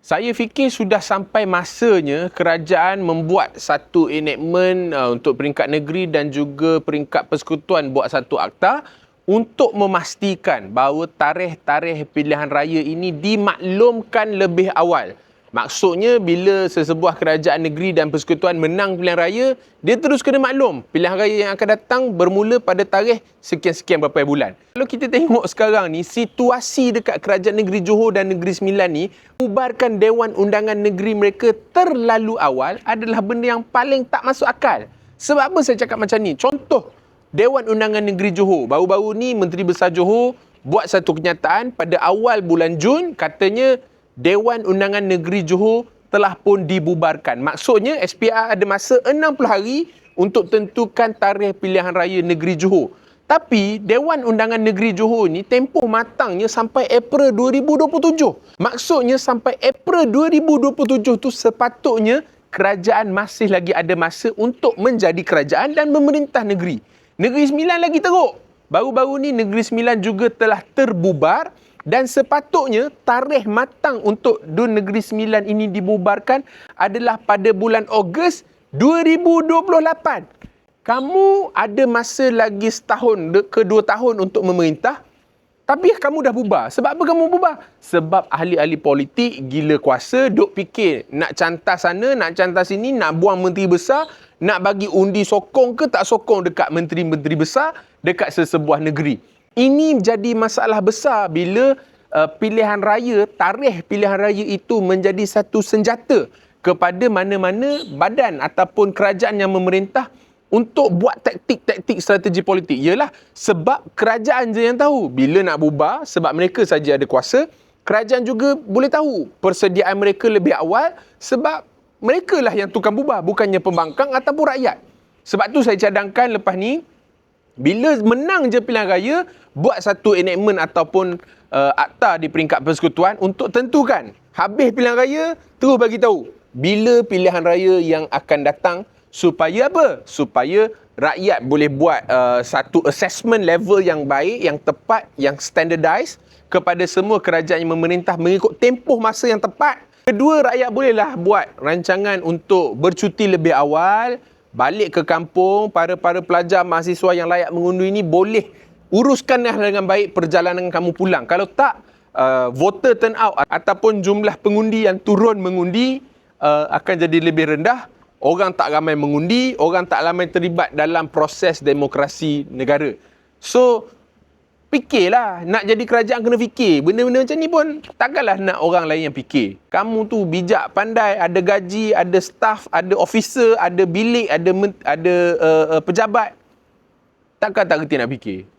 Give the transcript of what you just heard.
Saya fikir sudah sampai masanya kerajaan membuat satu enactment untuk peringkat negeri dan juga peringkat persekutuan buat satu akta untuk memastikan bahawa tarikh-tarikh pilihan raya ini dimaklumkan lebih awal. Maksudnya bila sesebuah kerajaan negeri dan persekutuan menang pilihan raya, dia terus kena maklum pilihan raya yang akan datang bermula pada tarikh sekian-sekian berapa bulan. Kalau kita tengok sekarang ni, situasi dekat kerajaan negeri Johor dan negeri Sembilan ni, bubarkan Dewan Undangan Negeri mereka terlalu awal adalah benda yang paling tak masuk akal. Sebab apa saya cakap macam ni? Contoh, Dewan Undangan Negeri Johor. Baru-baru ni Menteri Besar Johor buat satu kenyataan pada awal bulan Jun, katanya Dewan Undangan Negeri Johor telah pun dibubarkan. Maksudnya SPR ada masa 60 hari untuk tentukan tarikh pilihan raya negeri Johor. Tapi Dewan Undangan Negeri Johor ni tempoh matangnya sampai April 2027. Maksudnya sampai April 2027 tu sepatutnya kerajaan masih lagi ada masa untuk menjadi kerajaan dan memerintah negeri. Negeri Sembilan lagi teruk. Baru-baru ni Negeri Sembilan juga telah terbubar. Dan sepatutnya tarikh matang untuk Dun Negeri Sembilan ini dibubarkan adalah pada bulan Ogos 2028. Kamu ada masa lagi setahun ke 2 tahun untuk memerintah, tapi kamu dah bubar. Sebab apa kamu bubar? Sebab ahli-ahli politik gila kuasa, duk fikir nak cantas sana, nak cantas sini, nak buang menteri besar, nak bagi undi sokong ke tak sokong dekat menteri-menteri besar, dekat sesebuah negeri. Ini jadi masalah besar bila pilihan raya, tarikh pilihan raya itu menjadi satu senjata kepada mana-mana badan ataupun kerajaan yang memerintah untuk buat taktik-taktik strategi politik. Yalah, sebab kerajaan je yang tahu bila nak bubar, sebab mereka saja ada kuasa. Kerajaan juga boleh tahu persediaan mereka lebih awal sebab mereka lah yang tukang bubar, bukannya pembangkang ataupun rakyat. Sebab tu saya cadangkan lepas ni, bila menang je pilihan raya, buat satu enactment ataupun akta di peringkat persekutuan untuk tentukan. Habis pilihan raya, terus bagi tahu bila pilihan raya yang akan datang, supaya apa? Supaya rakyat boleh buat satu assessment level yang baik, yang tepat, yang standardized kepada semua kerajaan yang memerintah mengikut tempoh masa yang tepat. Kedua, rakyat bolehlah buat rancangan untuk bercuti lebih awal, balik ke kampung. Para pelajar mahasiswa yang layak mengundi ini boleh uruskanlah dengan baik perjalanan kamu pulang. Kalau tak, voter turnout ataupun jumlah pengundi yang turun mengundi akan jadi lebih rendah. Orang tak ramai mengundi, orang tak ramai terlibat dalam proses demokrasi negara. So, fikirlah, nak jadi kerajaan kena fikir. Benda-benda macam ni pun takkanlah nak orang lain yang fikir. Kamu tu bijak, pandai, ada gaji, ada staff, ada officer, ada bilik, ada pejabat. Takkan tak reti nak fikir.